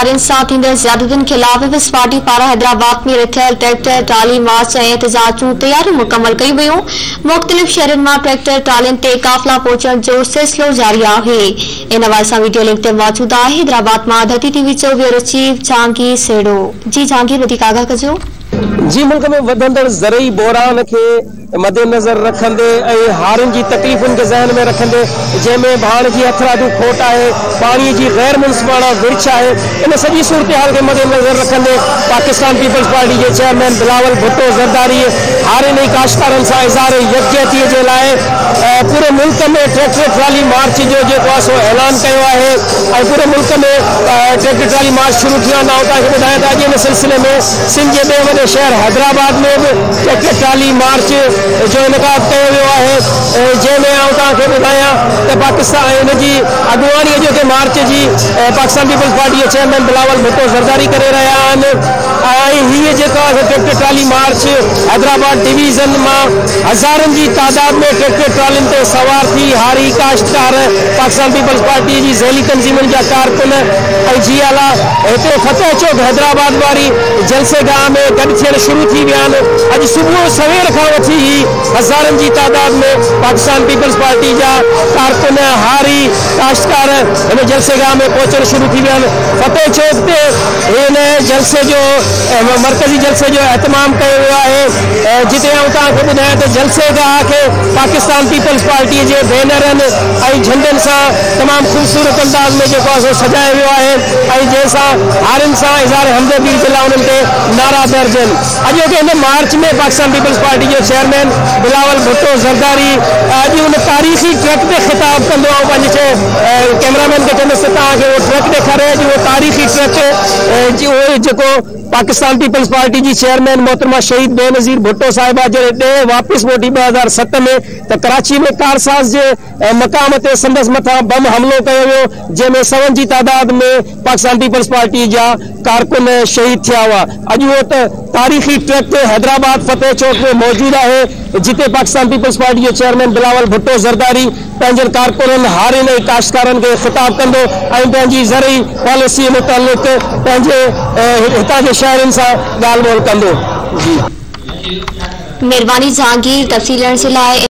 काश्तकारनि सां थींदड़ ज़्यादतियुनि खिलाफ पीपल्स पार्टी पारां हैदराबाद में रथियल ट्रैक्टर ट्राली मार्च ऐं एहतजाजूं तैयारियूं मुकमल कयूं वयूं। मुख़्तलिफ़ शहरनि मां ट्रैक्टर ट्रालियुनि ते काफ़िला पहुचण जो सिलसिलो जारी आहे। इन हवाले सां वीडियो लिंक ते मौजूद आहे हैदराबाद मां धरती टीवी जो ब्यूरो चीफ जहांगीर सेड़ो। जी जहांगीर, वधीक आगाह कजो। जी, मुल्क में वधंदड़ ज़रई बहरान के मद्देनज़र रखंदे हारिन की तकलीफ़ुन के ज़हन में रखंदे, जैमें भाण की हथरादू खोट है, पानी की गैर मुनसिफाना विरछ है, इन सभी सूरत हाल के मद्देनज़र रखंदे पाकिस्तान पीपल्स पार्टी के चेयरमैन बिलावल भुट्टो ज़रदारी हारिन काश्तकारनि सां इज़हार यकजहती के लिए पूरे मुल्क में ट्रैक्टर ट्राली मार्च जो ऐलान किया है। पूरे मुल्क में ट्रैक्टर ट्राली मार्च शुरू थिया ना बुधाया था। अॼु इन सिलसिले में सिंध के ॿिए वॾे शहर हैदराबाद में भी ट्रैक्टर ट्राली मार्च जो इनकाद किया वियो है, जैमें आउं बुधाया तो पाकिस्तान इनकी अगवानी जो मार्च की पाकिस्तान पीपल्स पार्टी के चेयरमैन बिलावल भुट्टो ज़रदारी करे रहा हैं। ट्रैक्टर ट्राली मार्च हैदराबाद डिवीजन में हज़ारन की तादाद में ट्रैक्टर ट्रालिन ते सवार थी हारी काश्तकार पाकिस्तान पीपल्स पार्टी की ज़ैली तंजीमन जा कारकुन जी आला हिते फतेह चौक हैदराबाद वारी जलसेगाह में गॾु थियण शुरू थी विया आहिनि। अॼु सुबुह सवेर खां वठी हज़ारन की तादाद में पाकिस्तान पीपल्स पार्टी जा कारकुन हारी काश्तकार इन जलसेगाह में पहुंचण शुरू थी विया आहिनि। फतेह चौक ते इन जलसे जो मरकजी जलसे जो एहतमाम किया गया है, जिते आउं बुधाया तो जलसेगाह के पाकिस्तान पीपल्स पार्टी के बैनरन झंडन से तमाम खूबसूरत अंदाज में जो सजाया गया है, जैसा हारिन से इज़हार हमदर्दी के लिए उन्होंने नारा दर्जन। अॼु के इन मार्च में पाकिस्तान पीपल्स पार्टी के चेयरमैन बिलावल भुट्टो ज़रदारी अॼु उन तारीख़ी ट्रक ते खिताब कंदो कैमरामैन के चंदस वो ट्रक ॾेखारे। अॼु वो तारीख़ी ट्रक जो पाकिस्तान पीपल्स पार्टी की चेयरमैन मोहतरमा शहीद बेनज़ीर भुट्टो साहिबा जॾहिं वापस मोटी 2007 में तो कराची में कारसाज के मकाम ते संदस मथा बम हमलो किया वियो, जैमें 100 की तादाद में पाकिस्तान पीपल्स पार्टी जा कारकुन शहीद थिया हुआ। अॼु वो तारीख़ी ट्रक हैदराबाद फतेह चौक में मौजूद है, जिते पाकिस्तान पीपल्स पार्टी के चेयरमैन बिलावल भुट्टो ज़रदारी पंहिंजन कारकुननि हारिन काश्तकारनि के खिताब कंदो ऐं पंहिंजी ज़रई पॉलिसी मुतालिक़ पंहिंजे हितां जे शहरनि सां ॻाल्हि ॿोल कंदो। जी, मेहरबानी जहांगीर, तफ़सील ॾियण जे लाइ।